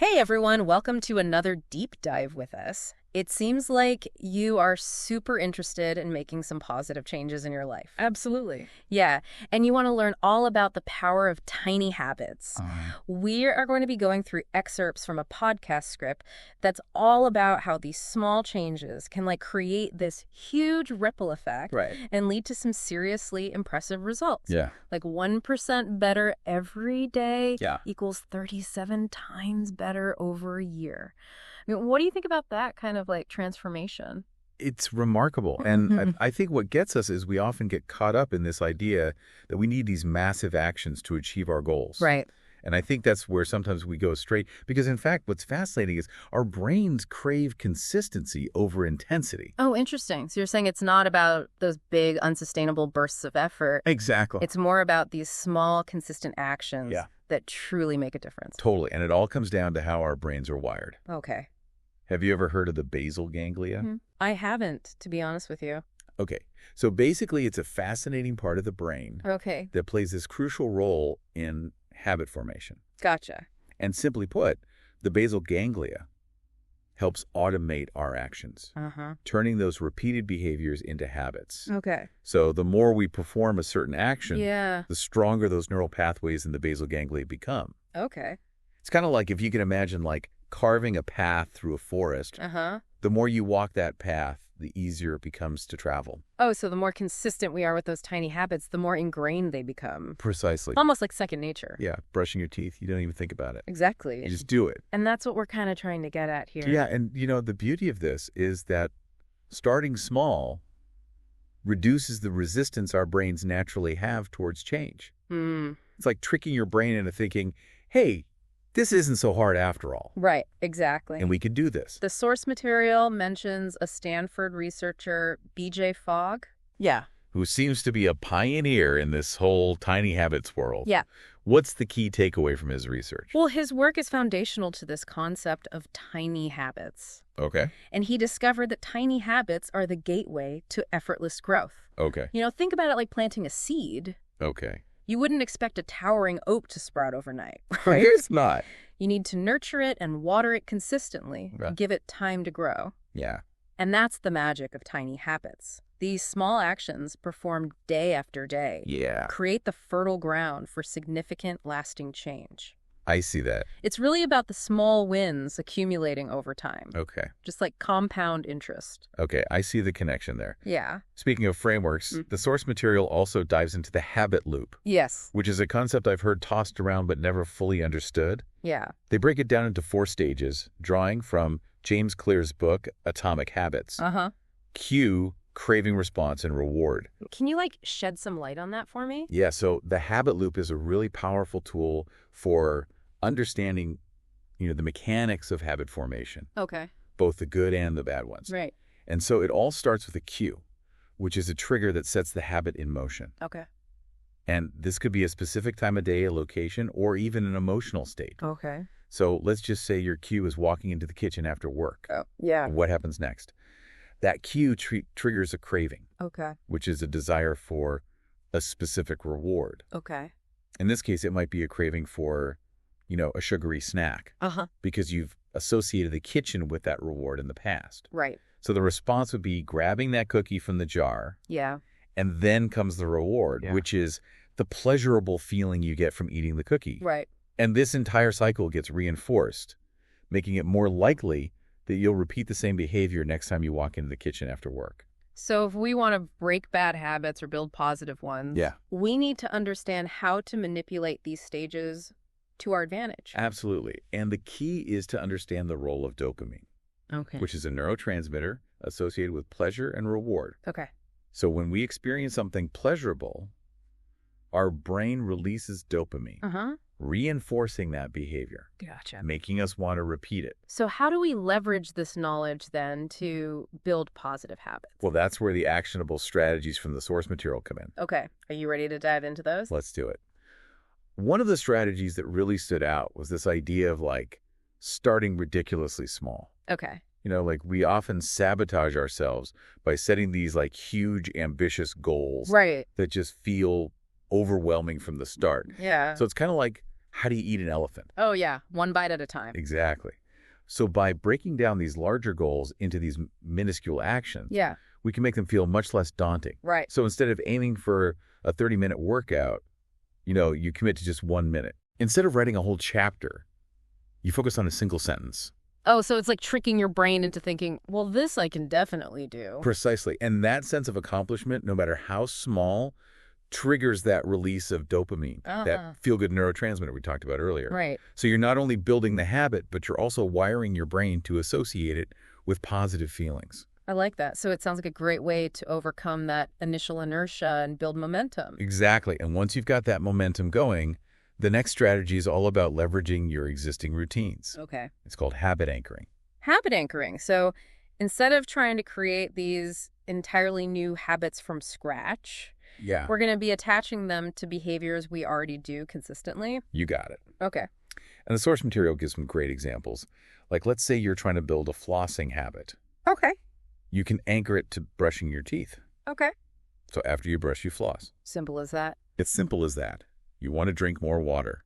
Hey everyone, welcome to another deep dive with us. It seems like you are super interested in making some positive changes in your life. Absolutely. Yeah, and you want to learn all about the power of tiny habits. We are going to be going through excerpts from a podcast script that's all about how these small changes can create this huge ripple effect Right. and lead to some seriously impressive results. Yeah. Like 1% better every day Yeah. equals 37 times better over a year. I mean, what do you think about that kind of transformation? It's remarkable. And I think what gets us is we often get caught up in this idea that we need these massive actions to achieve our goals. Right. And I think that's where sometimes we go straight. Because in fact, what's fascinating is our brains crave consistency over intensity. Oh, interesting. So you're saying it's not about those big, unsustainable bursts of effort. Exactly. It's more about these small, consistent actions Yeah. that truly make a difference. Totally. And it all comes down to how our brains are wired. Okay. Have you ever heard of the basal ganglia? I haven't, to be honest with you. Okay. So basically, it's a fascinating part of the brain Okay. that plays this crucial role in habit formation. Gotcha. And simply put, the basal ganglia helps automate our actions, turning those repeated behaviors into habits. Okay. So the more we perform a certain action, Yeah. the stronger those neural pathways in the basal ganglia become. Okay. It's kind of like if you can imagine carving a path through a forest. The more you walk that path, the easier it becomes to travel. Oh, so the more consistent we are with those tiny habits, the more ingrained they become. Precisely. Almost like second nature. Yeah, brushing your teeth, you don't even think about it. Exactly. You just do it. And that's what we're kind of trying to get at here. Yeah, and the beauty of this is that starting small reduces the resistance our brains naturally have towards change. It's like tricking your brain into thinking, hey, this isn't so hard after all. Right, exactly. And we can do this. The source material mentions a Stanford researcher, B.J. Fogg. Yeah. Who seems to be a pioneer in this whole tiny habits world. Yeah. What's the key takeaway from his research? Well, his work is foundational to this concept of tiny habits. Okay. And he discovered that tiny habits are the gateway to effortless growth. Okay. Think about it like planting a seed. Okay. You wouldn't expect a towering oak to sprout overnight, right? It's not. You need to nurture it and water it consistently, Right. give it time to grow. Yeah. And that's the magic of tiny habits. These small actions performed day after day Yeah. create the fertile ground for significant, lasting change. I see that. It's really about the small wins accumulating over time, Okay. just like compound interest. Okay. I see the connection there. Yeah. Speaking of frameworks, the source material also dives into the habit loop, Yes. which is a concept I've heard tossed around but never fully understood. Yeah. They break it down into 4 stages, drawing from James Clear's book, Atomic Habits. Cue, craving response, and reward. Can you shed some light on that for me? Yeah, so the habit loop is a really powerful tool for understanding, the mechanics of habit formation, Okay. both the good and the bad ones. Right. And so it all starts with a cue, which is a trigger that sets the habit in motion. Okay. And this could be a specific time of day, a location, or even an emotional state. Okay. So let's just say your cue is walking into the kitchen after work. Oh, yeah. What happens next? That cue triggers a craving, Okay. which is a desire for a specific reward. Okay. In this case, it might be a craving for, a sugary snack because you've associated the kitchen with that reward in the past. Right. So the response would be grabbing that cookie from the jar, Yeah. and then comes the reward, which is the pleasurable feeling you get from eating the cookie. Right. And this entire cycle gets reinforced, making it more likely that you'll repeat the same behavior next time you walk into the kitchen after work. So if we want to break bad habits or build positive ones, we need to understand how to manipulate these stages to our advantage. Absolutely. And the key is to understand the role of dopamine, which is a neurotransmitter associated with pleasure and reward. Okay. So when we experience something pleasurable, our brain releases dopamine, reinforcing that behavior, Gotcha. making us want to repeat it. So how do we leverage this knowledge then to build positive habits? Well, that's where the actionable strategies from the source material come in. Okay. Are you ready to dive into those? Let's do it. One of the strategies that really stood out was this idea of starting ridiculously small. Okay. We often sabotage ourselves by setting these huge, ambitious goals Right. that just feel overwhelming from the start. Yeah. So it's kind of like how do you eat an elephant? Oh, yeah. One bite at a time. Exactly. So by breaking down these larger goals into these minuscule actions, Yeah. we can make them feel much less daunting. Right. So instead of aiming for a 30-minute workout, you commit to just 1 minute. Instead of writing a whole chapter, you focus on a single sentence. Oh, so it's like tricking your brain into thinking, well, this I can definitely do. Precisely. And that sense of accomplishment, no matter how small, triggers that release of dopamine, that feel-good neurotransmitter we talked about earlier. Right. So you're not only building the habit, but you're also wiring your brain to associate it with positive feelings. I like that. So it sounds like a great way to overcome that initial inertia and build momentum. Exactly. And once you've got that momentum going, the next strategy is all about leveraging your existing routines. Okay. It's called habit anchoring. Habit anchoring. So instead of trying to create these entirely new habits from scratch, Yeah. we're going to be attaching them to behaviors we already do consistently. You got it. Okay. And the source material gives some great examples. Like, let's say you're trying to build a flossing habit. Okay. You can anchor it to brushing your teeth. Okay. So after you brush, you floss. Simple as that. It's simple as that. You want to drink more water.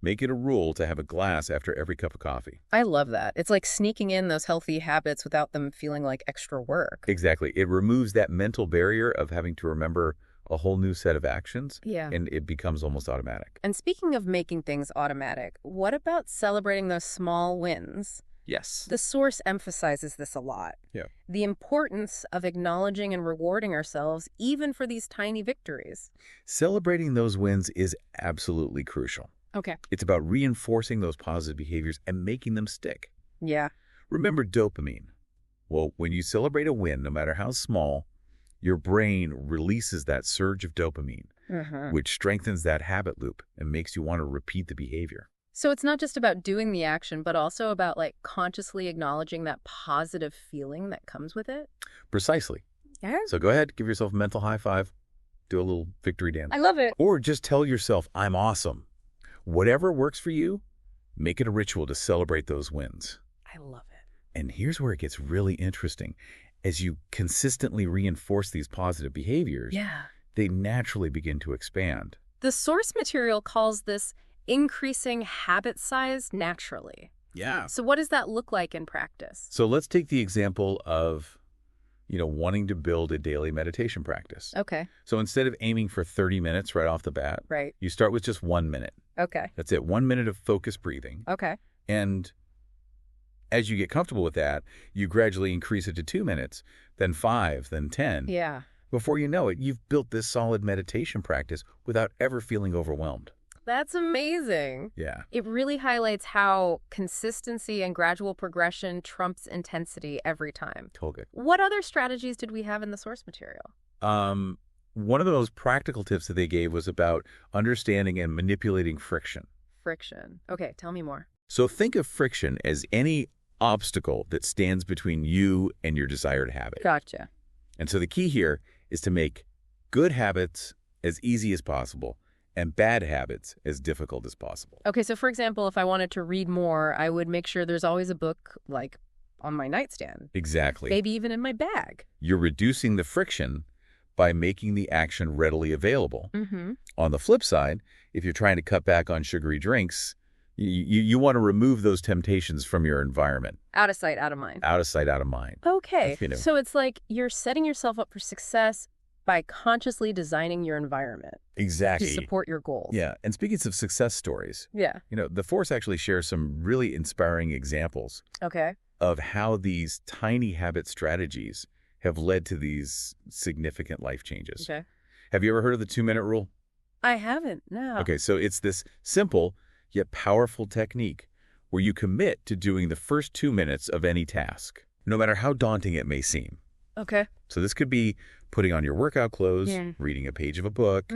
Make it a rule to have a glass after every cup of coffee. I love that. It's like sneaking in those healthy habits without them feeling like extra work. Exactly. It removes that mental barrier of having to remember a whole new set of actions, Yeah. and it becomes almost automatic. And speaking of making things automatic, what about celebrating those small wins? Yes. The source emphasizes this a lot. Yeah. The importance of acknowledging and rewarding ourselves, even for these tiny victories. Celebrating those wins is absolutely crucial. Okay. It's about reinforcing those positive behaviors and making them stick. Yeah. Remember dopamine. Well, when you celebrate a win, no matter how small, your brain releases that surge of dopamine, which strengthens that habit loop and makes you want to repeat the behavior. So it's not just about doing the action, but also about like consciously acknowledging that positive feeling that comes with it? Precisely. Yeah. So go ahead, give yourself a mental high five, do a little victory dance. I love it. Or just tell yourself, I'm awesome. Whatever works for you, make it a ritual to celebrate those wins. I love it. And here's where it gets really interesting. As you consistently reinforce these positive behaviors, they naturally begin to expand. The source material calls this increasing habit size naturally. Yeah. So what does that look like in practice? So let's take the example of, wanting to build a daily meditation practice. Okay. So instead of aiming for 30 minutes right off the bat, Right. you start with just 1 minute. Okay. That's it. 1 minute of focused breathing. Okay. And as you get comfortable with that, you gradually increase it to 2 minutes, then 5, then 10. Yeah. Before you know it, you've built this solid meditation practice without ever feeling overwhelmed. That's amazing. Yeah. It really highlights how consistency and gradual progression trumps intensity every time. Totally. What other strategies did we have in the source material? One of the most practical tips that they gave was about understanding and manipulating friction. Friction. Okay, tell me more. So think of friction as any obstacle that stands between you and your desired habit. Gotcha. And so the key here is to make good habits as easy as possible and bad habits as difficult as possible. Okay, so for example, if I wanted to read more, I would make sure there's always a book, like, on my nightstand. Exactly. Maybe even in my bag. You're reducing the friction by making the action readily available. Mm-hmm. On the flip side, if you're trying to cut back on sugary drinks, you want to remove those temptations from your environment. Out of sight, out of mind. Out of sight, out of mind. Okay, You know. so it's like you're setting yourself up for success by consciously designing your environment Exactly. to support your goals. Yeah, and speaking of success stories, Yeah. the Force actually shares some really inspiring examples Okay. of how these tiny habit strategies have led to these significant life changes. Okay. Have you ever heard of the 2-minute rule? I haven't, no. Okay, so it's this simple yet powerful technique where you commit to doing the first 2 minutes of any task, no matter how daunting it may seem. Okay. So this could be putting on your workout clothes, reading a page of a book,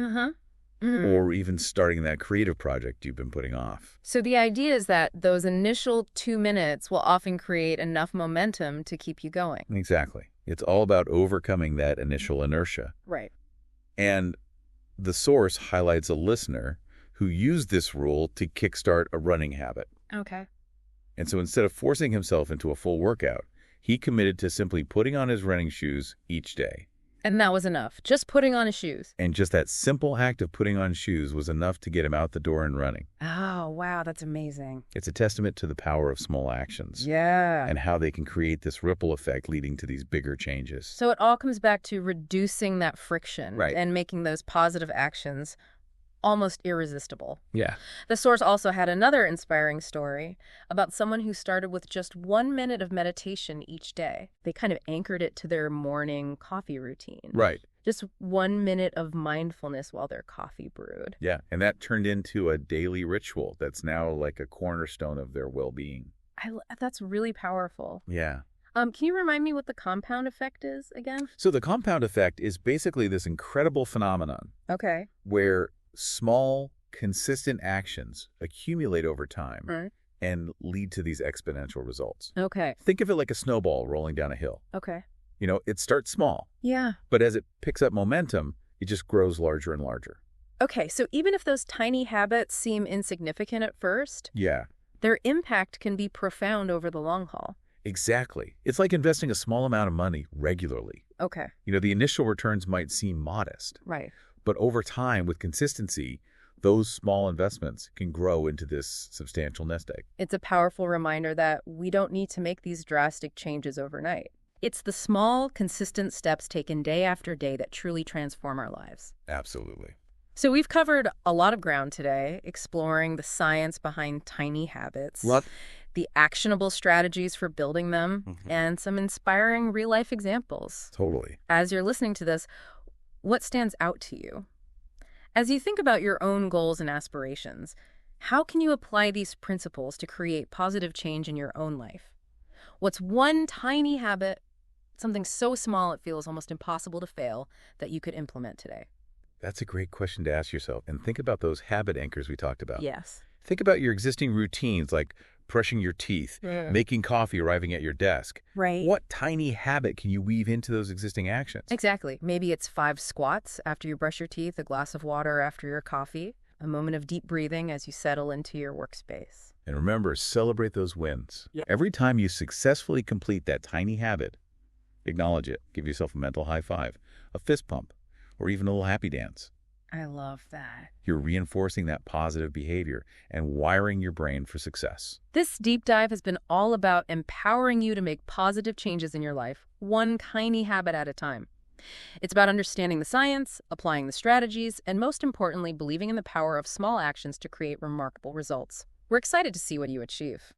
or even starting that creative project you've been putting off. So the idea is that those initial 2 minutes will often create enough momentum to keep you going. Exactly. It's all about overcoming that initial inertia. Right. And the source highlights a listener who used this rule to kickstart a running habit. Okay. And so instead of forcing himself into a full workout, he committed to simply putting on his running shoes each day. And that was enough. Just putting on his shoes. And just that simple act of putting on shoes was enough to get him out the door and running. Oh, wow, that's amazing. It's a testament to the power of small actions. Yeah. And how they can create this ripple effect leading to these bigger changes. So it all comes back to reducing that friction Right. and making those positive actions almost irresistible. Yeah. The source also had another inspiring story about someone who started with just 1 minute of meditation each day. They kind of anchored it to their morning coffee routine. Right. Just 1 minute of mindfulness while their coffee brewed. Yeah. And that turned into a daily ritual that's now like a cornerstone of their well-being. That's really powerful. Yeah. Can you remind me what the compound effect is again? So the compound effect is basically this incredible phenomenon Okay. where small, consistent actions accumulate over time Right. and lead to these exponential results. Okay. Think of it like a snowball rolling down a hill. Okay. You know, it starts small, Yeah. but as it picks up momentum, it just grows larger and larger. Okay, so even if those tiny habits seem insignificant at first, Yeah, their impact can be profound over the long haul. exactly. It's like investing a small amount of money regularly. Okay. You know, the initial returns might seem modest, Right. but over time, with consistency, those small investments can grow into this substantial nest egg. It's a powerful reminder that we don't need to make these drastic changes overnight. It's the small, consistent steps taken day after day that truly transform our lives. Absolutely. So we've covered a lot of ground today, exploring the science behind tiny habits, the actionable strategies for building them, and some inspiring real-life examples. Totally. As you're listening to this, what stands out to you? As you think about your own goals and aspirations, how can you apply these principles to create positive change in your own life? What's one tiny habit, something so small it feels almost impossible to fail, that you could implement today? That's a great question to ask yourself. And think about those habit anchors we talked about. Yes. Think about your existing routines like brushing your teeth, making coffee, arriving at your desk. Right. What tiny habit can you weave into those existing actions? Exactly. Maybe it's 5 squats after you brush your teeth, a glass of water after your coffee, a moment of deep breathing as you settle into your workspace. And remember, celebrate those wins. Yeah. Every time you successfully complete that tiny habit, acknowledge it. Give yourself a mental high five, a fist pump, or even a little happy dance. I love that. You're reinforcing that positive behavior and wiring your brain for success. This deep dive has been all about empowering you to make positive changes in your life, one tiny habit at a time. It's about understanding the science, applying the strategies, and most importantly, believing in the power of small actions to create remarkable results. We're excited to see what you achieve.